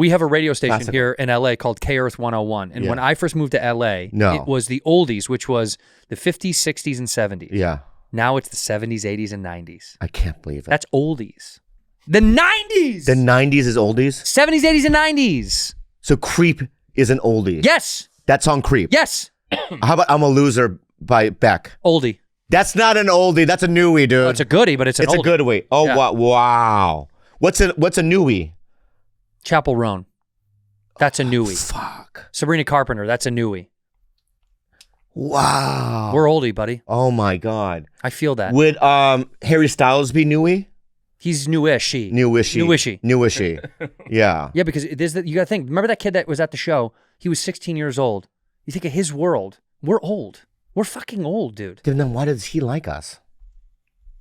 We have a radio station here in LA called K-Earth 101. And when I first moved to LA, it was the oldies, which was the 50s, 60s, and 70s. Yeah. Now it's the 70s, 80s, and 90s. I can't believe it. That's oldies. The 90s! The 90s is oldies? 70s, 80s, and 90s. So Creep is an oldie? Yes. That song Creep? Yes. How about I'm a Loser by Beck? Oldie. That's not an oldie. That's a newie, dude. Oh, it's a goodie, but it's an oldie. It's a goodie. Oh, yeah. Wow. What's a newie? Chapel Roan. That's a newie. Fuck. Sabrina Carpenter. That's a newie. Wow. We're oldie, buddy. Oh my God. I feel that. Would Harry Styles be newie? He's newishy. Newishy. Newishy. Newishy. Yeah. Yeah, because you got to think. Remember that kid that was at the show? He was 16 years old. You think of his world. We're old. We're fucking old, dude. Then why does he like us?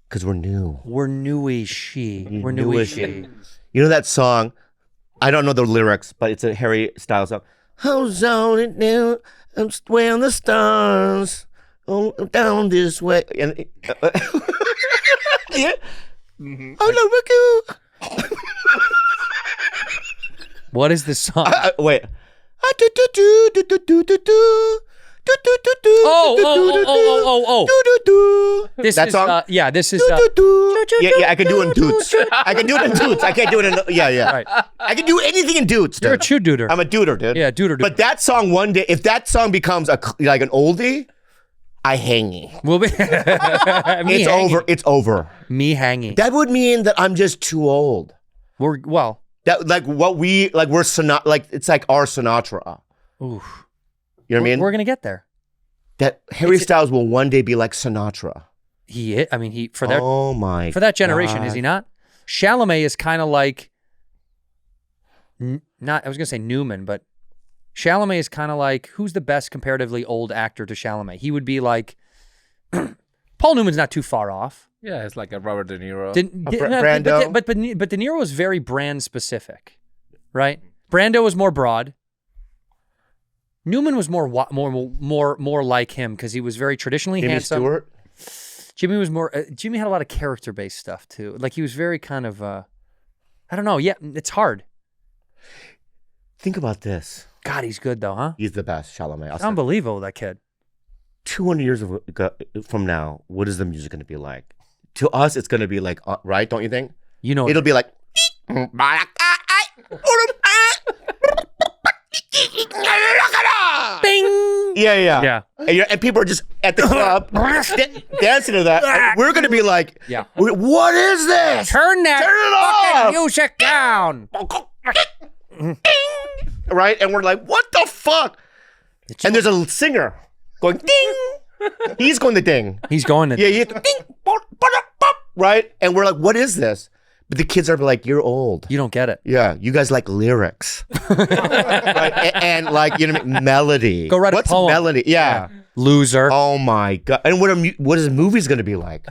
Because we're new. We're newishy. We're newishy. You know that song? I don't know the lyrics, but it's a Harry Styles song. Who's on it now? I'm way on the stars. Oh, down this way. And yeah. I love you. What is this song? Wait. This that is, song? Yeah, this is. Yeah, I can do it in Doots. I can do it in Doots. I can't do it in. Yeah. Right. I can do anything in Doots, dude. You're a true duder. I'm a duder, dude. Yeah, duder. But that song one day, if that song becomes like an oldie, I hangy. We'll be. It's over. It's over. Me hanging. That would mean that I'm just too old. We're That like what we like. We're Sinatra. Like it's like our Sinatra. Oof. You know what I mean? We're gonna get there. That Harry Styles will one day be like Sinatra. For that generation, God. is he not? Chalamet is kind of like, I was gonna say Newman, but Chalamet is kind of like, who's the best comparatively old actor to Chalamet? He would be like, Paul Newman's not too far off. Yeah, it's like a Robert De Niro. Brando. But De Niro was very brand specific, right? Brando was more broad. Newman was more like him because he was very traditionally Jimmy handsome. Stewart. Jimmy was more. Jimmy had a lot of character-based stuff too. Like he was very kind of. I don't know. Yeah, it's hard. Think about this. God, he's good though, huh? He's the best, Chalamet. It's unbelievable, that kid. 200 years from now, what is the music going to be like? To us, it's going to be like, right? Don't you think? You know, it'll be like. Bing! Yeah. And people are just at the club dancing to that. And we're going to be like, what is this? Turn that fucking music down. Right? And we're like, what the fuck? And there's a singer going ding. He's going to ding. He's going to ding. Right? And we're like, what is this? But the kids are like, you're old. You don't get it. Yeah, you guys like lyrics. Right? And like, you know, melody. Go write a poem. What's melody? Yeah. Loser. Oh my God. And what is the movie's going to be like?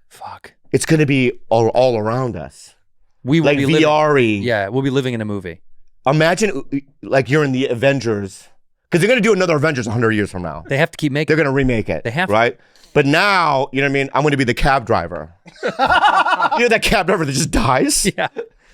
Fuck. It's going to be all around us. We will like be VR-y. Yeah, we'll be living in a movie. Imagine like you're in the Avengers. Because they're going to do another Avengers 100 years from now. They have to keep making They're going to remake it. They have to. Right? But now, you know what I mean? I'm going to be the cab driver. You know that cab driver that just dies? Yeah.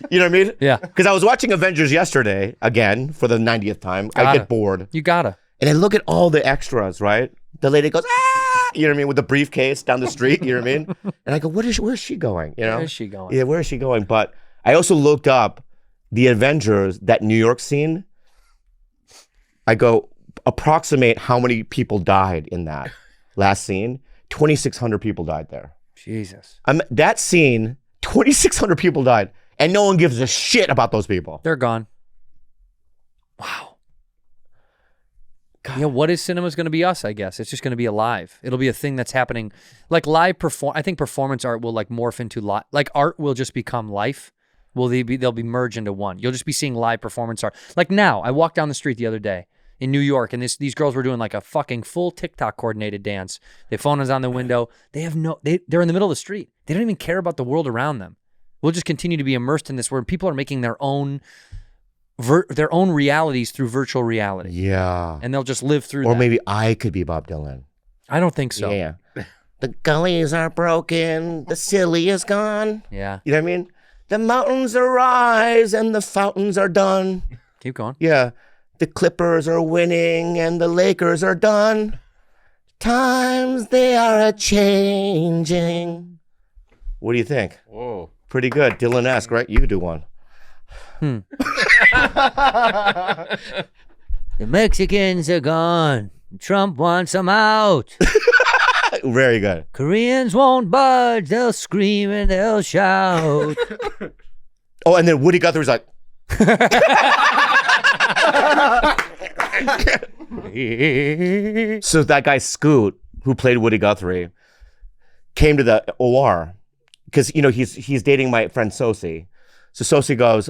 You know what I mean? Yeah. Because I was watching Avengers yesterday, again, for the 90th time. I get bored. You gotta. And I look at all the extras, right? The lady goes, ah! You know what I mean? With the briefcase down the street, you know what I mean? And I go, where's she going? You know? Where is she going? Yeah, where is she going? But I also looked up the Avengers, that New York scene. I go, approximate how many people died in that last scene. 2,600 people died there. Jesus. That scene, 2,600 people died, and no one gives a shit about those people. They're gone. Wow. God. You know, what is cinema's going to be us, I guess? It's just going to be alive. It'll be a thing that's happening. Like live I think performance art will like morph into live. Like art will just become life. They'll be merged into one. You'll just be seeing live performance art. Like now, I walked down the street the other day in New York, and these girls were doing like a fucking full TikTok coordinated dance. Their phone is on the window. They're in the middle of the street. They don't even care about the world around them. We'll just continue to be immersed in this where people are making their own realities through virtual reality. Yeah. And they'll just live through Or that. maybe I could be Bob Dylan. I don't think so. Yeah. The gullies are broken. The silly is gone. Yeah. You know what I mean? The mountains arise and the fountains are done. Keep going. Yeah. The Clippers are winning and the Lakers are done. Times they are a-changing. What do you think? Whoa. Pretty good. Dylan-esque, right? You could do one. The Mexicans are gone. Trump wants them out. Very good. Koreans won't budge. They'll scream and they'll shout. Oh, and then Woody Guthrie's like, so that guy Scoot, who played Woody Guthrie, came to the OR because he's dating my friend Sosi. So Sosi goes,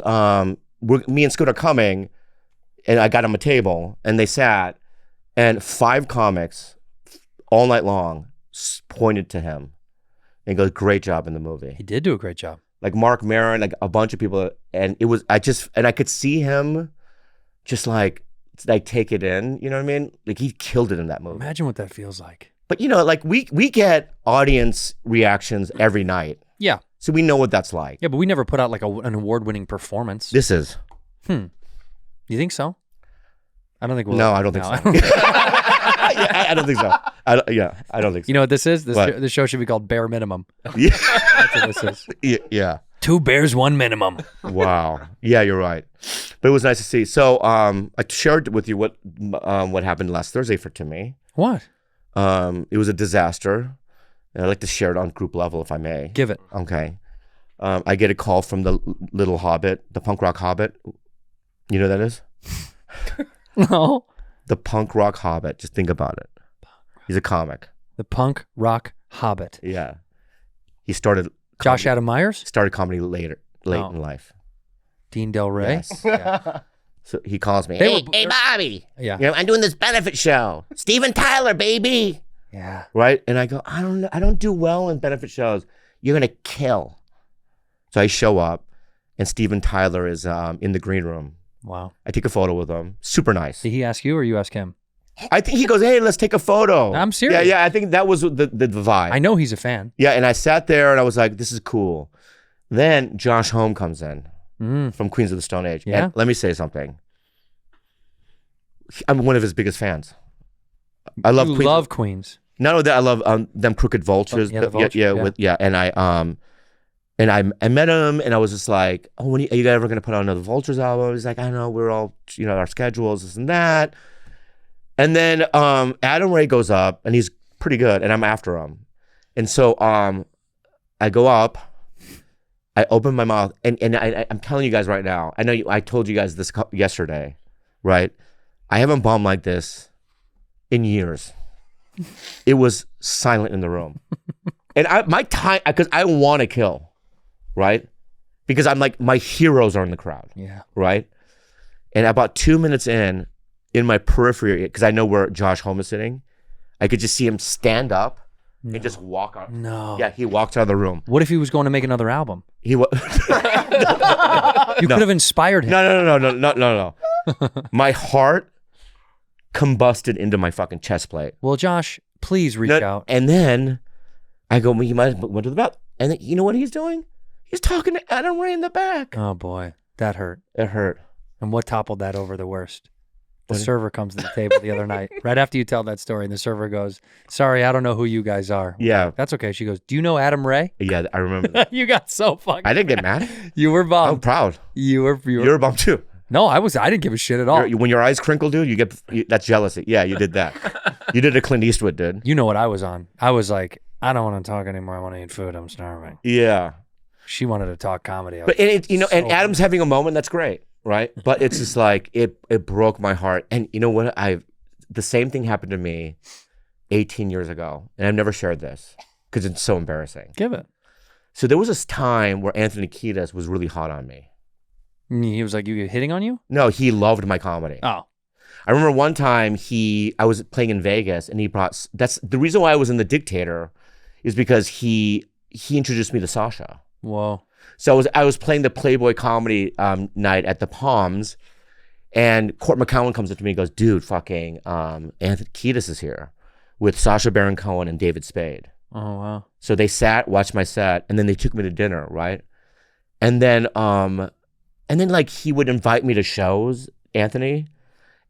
me and Scoot are coming, and I got him a table, and they sat, and 5 comics all night long pointed to him and goes, "Great job in the movie." He did do a great job. Like Mark Maron, like a bunch of people, and I could see him just like take it in, you know what I mean? Like he killed it in that movie. Imagine what that feels like. Like we get audience reactions every night. Yeah. So we know what that's like. Yeah, but we never put out like an award-winning performance. This is. You think so? I don't think we'll. No, I don't think so. I don't think so. I don't think so. You know what this is? What? This show should be called Bare Minimum. Yeah. That's what this is. Yeah. 2 bears, 1 minimum. Wow. Yeah, you're right. But it was nice to see. So I shared with you what happened last Thursday to me. What? It was a disaster. And I'd like to share it on group level if I may. Give it. Okay. I get a call from the little Hobbit, the punk rock Hobbit. You know who that is? No. The punk rock Hobbit. Just think about it. He's a comic. The punk rock Hobbit. Yeah. He started Josh Adam Myers? Started comedy late in life. Dean Del Rey? Yes. Yeah. So he calls me. They Hey, Bobby. Yeah. I'm doing this benefit show. Steven Tyler, baby. Yeah. Right? And I go, I don't do well in benefit shows. You're gonna kill. So I show up, and Steven Tyler is in the green room. Wow. I take a photo with him. Super nice. Did he ask you or you ask him? I think he goes, "Hey, let's take a photo." I'm serious. Yeah. I think that was the vibe. I know he's a fan. Yeah, and I sat there and I was like, "This is cool." Then Josh Homme comes in from Queens of the Stone Age. Yeah. And let me say something. I'm one of his biggest fans. I love You Queens. love Queens. Not only that, I love them Crooked Vultures. Yeah, the Vultures, yeah. And I met him, and I was just like, "Oh, when are you guys ever gonna put out another Vultures album?" He's like, "I know, we're all, our schedules, this and that." And then Adam Ray goes up, and he's pretty good, and I'm after him. And so I go up, I open my mouth, and I'm telling you guys right now, I know I told you guys this yesterday, right? I haven't bombed like this in years. It was silent in the room. And because I want to kill, right? Because I'm like, my heroes are in the crowd, Yeah. right? And about 2 minutes in my periphery, because I know where Josh Homme is sitting, I could just see him stand up and just walk out. No. Yeah, he walked out of the room. What if he was going to make another album? He was. You could have inspired him. No. My heart combusted into my fucking chest plate. Well, Josh, please reach out. And then I go, he might have went to the bathroom. And then, you know what he's doing? He's talking to Adam Ray in the back. Oh, boy. That hurt. It hurt. And what toppled that over the worst? The server comes to the table the other night, right after you tell that story, and the server goes, "Sorry, I don't know who you guys are." Yeah. That's okay. She goes, "Do you know Adam Ray?" Yeah, I remember that. You got so fucking I didn't get mad. You were I'm bummed. proud. You were You're a bum too. No, I didn't give a shit at all. When your eyes crinkle, dude, that's jealousy. Yeah, you did that. You did a Clint Eastwood, dude. You know what I was on. I was like, I don't want to talk anymore. I want to eat food. I'm starving. Yeah. She wanted to talk comedy. But and Adam's having a moment. That's great, right? But it's just like it broke my heart. And you know what? The same thing happened to me 18 years ago, and I've never shared this because it's so embarrassing. Give it. So there was this time where Anthony Kiedis was really hot on me. He was like, "You hitting on you?" No, he loved my comedy. Oh. I remember one time I was playing in Vegas, and that's the reason why I was in The Dictator, is because he introduced me to Sasha. Whoa. So I was playing the Playboy comedy night at the Palms, and Court McCowan comes up to me and goes, "Dude, fucking Anthony Kiedis is here with Sacha Baron Cohen and David Spade." Oh, wow. So they watched my set, and then they took me to dinner, right? And then like he would invite me to shows, Anthony.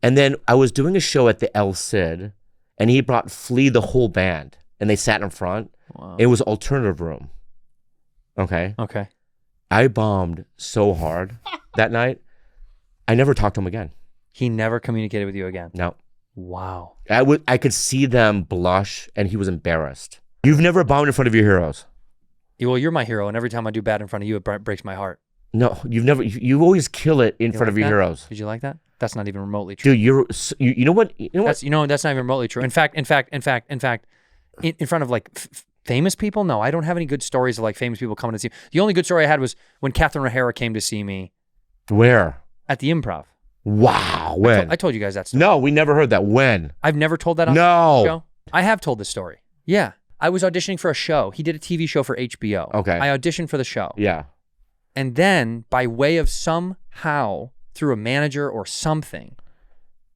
And then I was doing a show at the El Cid, and he brought Flea the whole band, and they sat in front. Wow. It was alternative room. Okay. Okay. I bombed so hard that night. I never talked to him again. He never communicated with you again. No. Wow. I could see them blush, and he was embarrassed. You've never bombed in front of your heroes. Well, you're my hero, and every time I do bad in front of you, it breaks my heart. No, you've never. You always kill it in front of your heroes. Did you like that? That's not even remotely true. Dude, you know what? You know what? That's not even remotely true. In fact, in front of like famous people, no, I don't have any good stories of like famous people coming to see me. The only good story I had was when Catherine Herrera came to see me. Where? At the Improv. Wow. When? I told you guys that story. No, we never heard that. When? I've never told that on the show. I have told this story. Yeah. I was auditioning for a show. He did a TV show for HBO. Okay. I auditioned for the show. Yeah. And then by way of somehow, through a manager or something,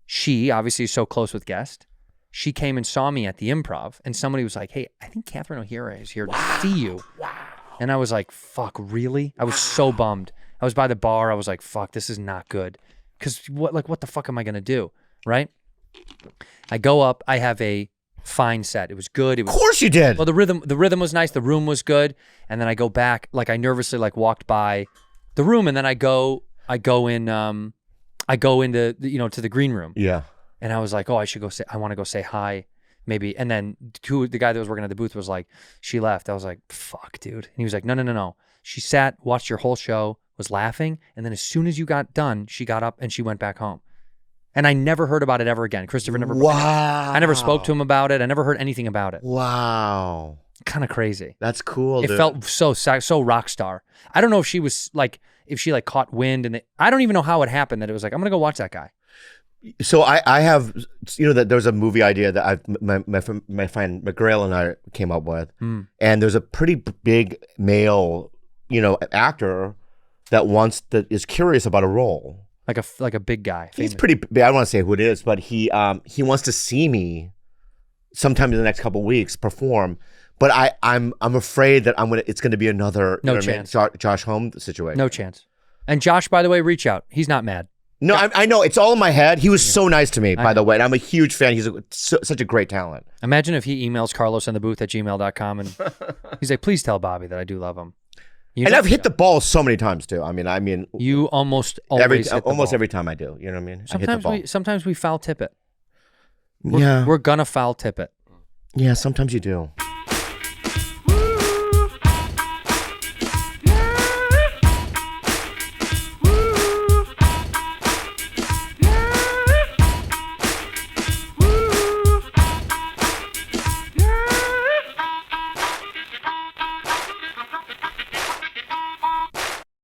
she obviously is so close with guest. She came and saw me at the Improv, and somebody was like, hey, I think Catherine O'Hara is here to see you. Wow. And I was like, fuck, really? I was so bummed. I was by the bar. I was like, fuck, this is not good. Because what the fuck am I going to do? Right? I go up. I have a fine set. It was good. It was, of course you did. well, the rhythm was nice. The room was good. And then I go back, like I nervously like walked by the room, and then I go into to the green room. Yeah. And I was like, oh, I want to go say hi, maybe. And then the guy that was working at the booth was like, she left. I was like, fuck, dude. And he was like, no. She sat, watched your whole show, was laughing. And then as soon as you got done, she got up and she went back home. And I never heard about it ever again. Christopher never. Wow. I never spoke to him about it. I never heard anything about it. Wow. Kind of crazy. That's cool. It felt so rock star. I don't know if she was like, if she like caught wind, and I don't even know how it happened that it was like, I'm gonna go watch that guy. So I have, that there's a movie idea that my friend McGrail and I came up with, and there's a pretty big male, actor that is curious about a role. Like a big guy. He's pretty big. I don't want to say who it is, but he wants to see me sometime in the next couple of weeks perform. But I'm afraid that it's gonna be another chance. Josh Holmes situation. No chance. And Josh, by the way, reach out. He's not mad. No, I know. It's all in my head. He was so nice to me, by the way. And I'm a huge fan. He's such a great talent. Imagine if he emails carlosinthebooth@gmail.com and he's like, please tell Bobby that I do love him. And I've hit the ball so many times, too. I mean. You almost always hit the ball. Every time I do. You know what I mean? Sometimes we foul tip it. Yeah. We're gonna foul tip it. Yeah, sometimes you do.